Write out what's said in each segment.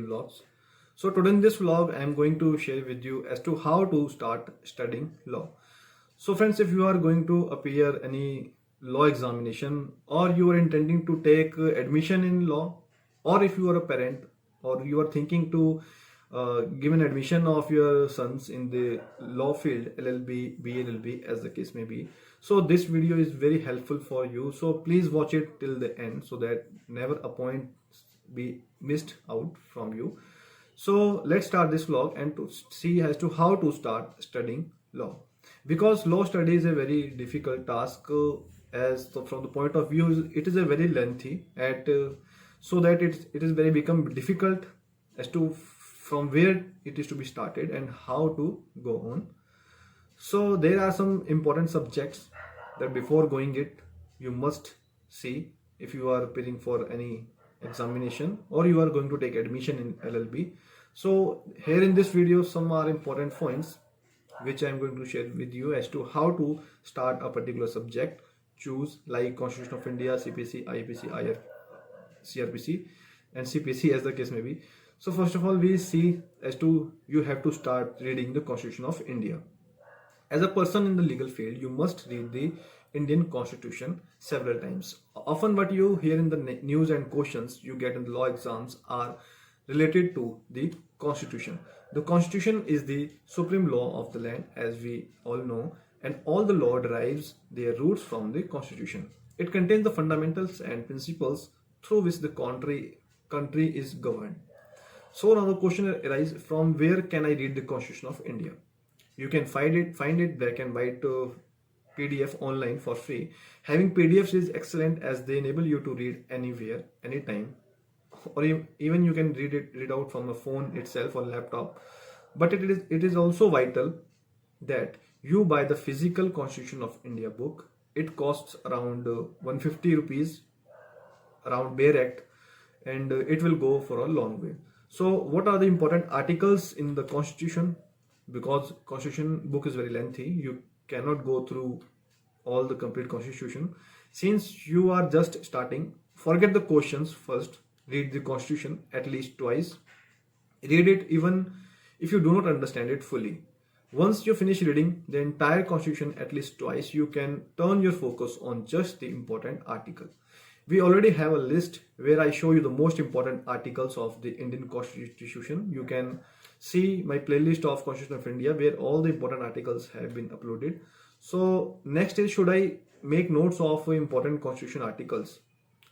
vlogs. So today in this vlog I am going to share with you as to how to start studying law. So friends, if you are going to appear any law examination, or you are intending to take admission in law, or if you are a parent or you are thinking to give an admission of your sons in the law field, LLB, BLLB as the case may be, so this video is very helpful for you. So please watch it till the end so that never a point be missed out from you. So let's start this vlog and to see as to how to start studying law, because law study is a very difficult task, from the point of view it is a very lengthy at so that it is very become difficult as to from where it is to be started and how to go on. So there are some important subjects that before going it you must see if you are preparing for any examination or you are going to take admission in LLB. So here in this video some are important points which I am going to share with you as to how to start a particular subject, choose like Constitution of India, CPC, IPC, IR, CRPC and CPC as the case may be. So first of all we see as to you have to start reading the Constitution of India. As a person in the legal field, you must read the Indian Constitution several times. Often what you hear in the news and questions you get in the law exams are related to the Constitution. The Constitution is the supreme law of the land, as we all know, and all the law derives their roots from the Constitution. It contains the fundamentals and principles through which the country is governed. So now the question arises, from where can I read the Constitution of India? You can find it black and white PDF online for free. Having PDFs is excellent as they enable you to read anywhere, anytime, or even you can read out from a phone itself or laptop. But it is also vital that you buy the physical Constitution of India book. It costs around 150 rupees, around bare act, and it will go for a long way. So what are the important articles in the Constitution? Because Constitution book is very lengthy, you cannot go through all the complete Constitution. Since you are just starting, forget the questions first, read the Constitution at least twice. Read it even if you do not understand it fully. Once you finish reading the entire Constitution at least twice, you can turn your focus on just the important article. We already have a list where I show you the most important articles of the Indian Constitution. You can see my playlist of Constitution of India where all the important articles have been uploaded. So next is, should I make notes of important Constitution articles?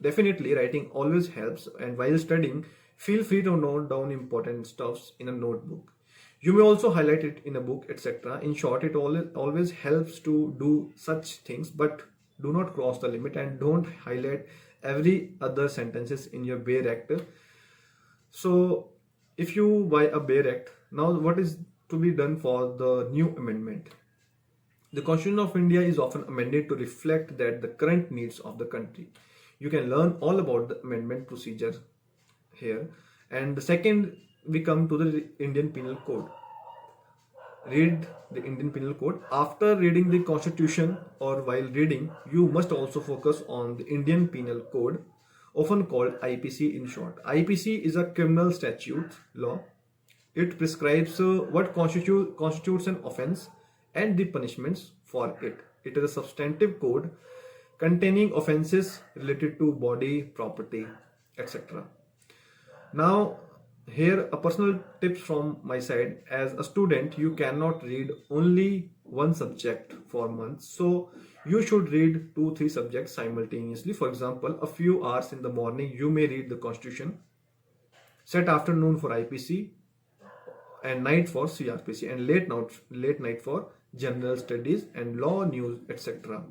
Definitely, writing always helps, and while studying, feel free to note down important stuffs in a notebook. You may also highlight it in a book, etc. In short, it always helps to do such things, but do not cross the limit and don't highlight every other sentences in your bare act. So if you buy a bare act, now what is to be done for the new amendment? The Constitution of India is often amended to reflect that the current needs of the country. You can learn all about the amendment procedure here. And the second, we come to the Indian Penal Code. Read the Indian Penal Code. After reading the Constitution or while reading, you must also focus on the Indian Penal Code, often called IPC in short. IPC is a criminal statute law. It prescribes what constitutes an offense and the punishments for it. It is a substantive code containing offenses related to body, property, etc. Now, here a personal tips from my side. As a student, you cannot read only one subject for months, so you should read 2-3 subjects simultaneously. For example, a few hours in the morning you may read the Constitution, set afternoon for IPC, and night for CRPC, and late night for general studies and law, news, etc.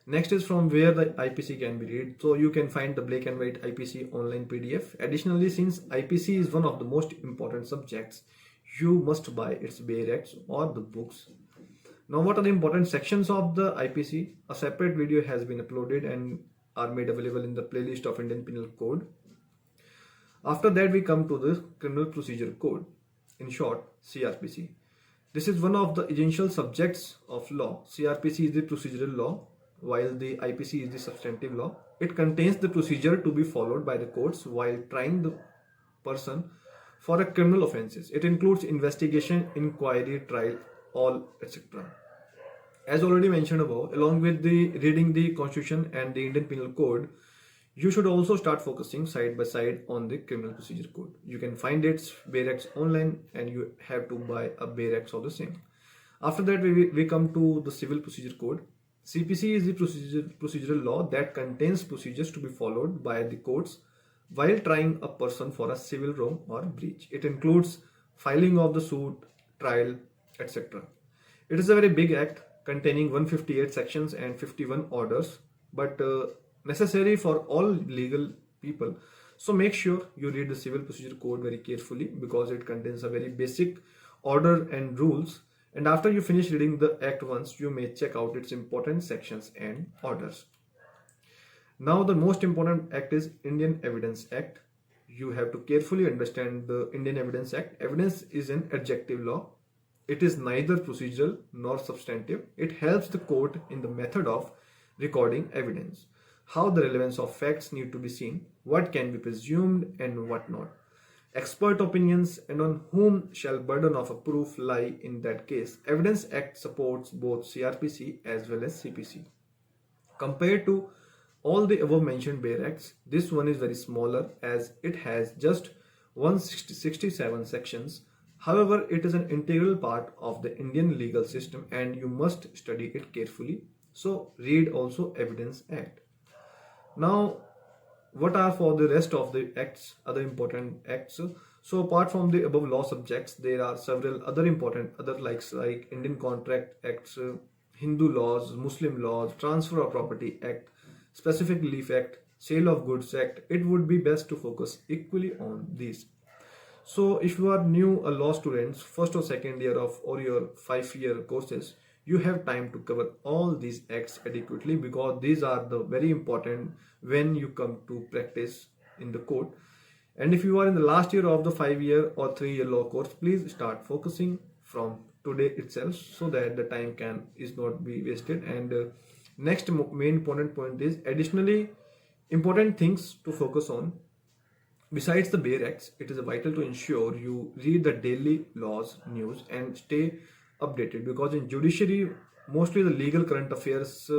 Next is from where the IPC can be read. So you can find the black and white IPC online PDF. Additionally, since IPC is one of the most important subjects, you must buy its bare acts or the books. Now, what are the important sections of the IPC? A separate video has been uploaded and are made available in the playlist of Indian Penal Code. After that, we come to the Criminal Procedure Code, in short, CRPC. This is one of the essential subjects of law. CRPC is the procedural law, while the IPC is the substantive law. It contains the procedure to be followed by the courts while trying the person for a criminal offenses. It includes investigation, inquiry, trial, all etc. As already mentioned above, along with the reading the Constitution and the Indian Penal Code, you should also start focusing side by side on the Criminal Procedure Code. You can find its Bayrex online, and you have to buy a Bayrex of the same. After that, we come to the Civil Procedure Code. CPC is the procedural law that contains procedures to be followed by the courts while trying a person for a civil wrong or breach. It includes filing of the suit, trial, etc. It is a very big act containing 158 sections and 51 orders, but necessary for all legal people. So make sure you read the Civil Procedure Code very carefully because it contains a very basic order and rules. And after you finish reading the act once, you may check out its important sections and orders. Now the most important act is Indian Evidence Act. You have to carefully understand the Indian Evidence Act. Evidence is an adjective law. It is neither procedural nor substantive. It helps the court in the method of recording evidence, how the relevance of facts need to be seen, what can be presumed and what not, expert opinions, and on whom shall burden of a proof lie in that case. Evidence Act supports both CRPC as well as CPC. Compared to all the above mentioned Bayer Acts, this one is very smaller as it has just 167 sections. However, it is an integral part of the Indian legal system and you must study it carefully. So read also Evidence Act. Now, what are for the rest of the acts, other important acts? So apart from the above law subjects, there are several other important other likes like Indian Contract Acts, Hindu laws, Muslim laws, Transfer of Property Act, Specific Relief Act, Sale of Goods Act. It would be best to focus equally on these. So if you are new a law students, first or second year of or your 5-year courses, you have time to cover all these acts adequately because these are the very important when you come to practice in the court. And if you are in the last year of the 5-year or 3-year law course, please start focusing from today itself so that the time is not be wasted. And next main important point is additionally important things to focus on. Besides the Bayer Acts, it is vital to ensure you read the daily laws, news, and stay updated because in judiciary, mostly the legal current affairs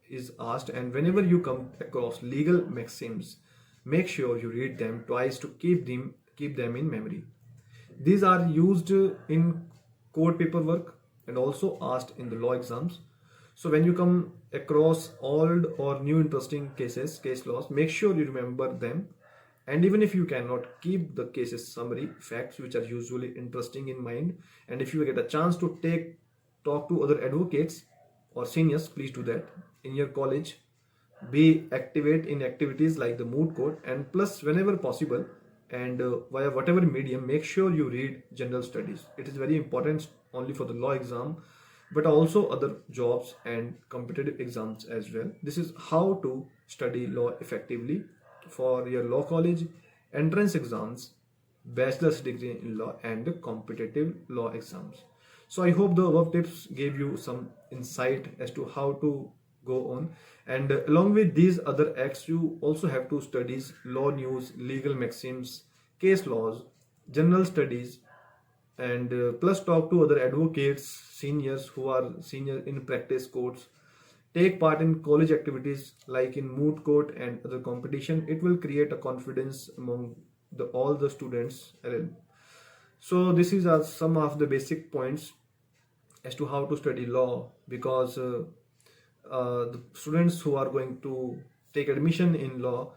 is asked, and whenever you come across legal maxims, make sure you read them twice to keep them in memory. These are used in court paperwork and also asked in the law exams. So when you come across old or new interesting case laws, make sure you remember them. And even if you cannot keep the cases summary facts which are usually interesting in mind, and if you get a chance to talk to other advocates or seniors, please do that in your college. Be activate in activities like the moot court, and plus whenever possible and via whatever medium, make sure you read general studies. It is very important only for the law exam but also other jobs and competitive exams as well. This is how to study law effectively for your law college, entrance exams, bachelor's degree in law, and competitive law exams. So I hope the above tips gave you some insight as to how to go on. And along with these other acts, you also have to study law news, legal maxims, case laws, general studies, and plus talk to other advocates, seniors who are senior in practice courts. Take part in college activities like in moot court and other competition. It will create a confidence among all the students. So this is some of the basic points as to how to study law because the students who are going to take admission in law,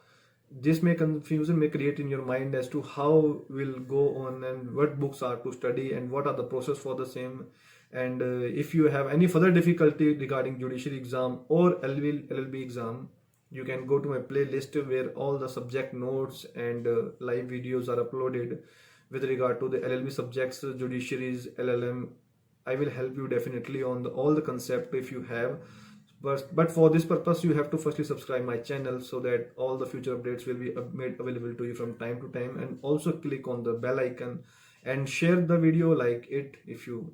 this confusion may create in your mind as to how will go on and what books are to study and what are the process for the same. And if you have any further difficulty regarding judiciary exam or LLB exam, you can go to my playlist where all the subject notes and live videos are uploaded with regard to the LLB subjects, judiciaries, LLM. I will help you definitely on all the concept if you have. But for this purpose, you have to firstly subscribe my channel so that all the future updates will be made available to you from time to time. And also click on the bell icon and share the video, like it if you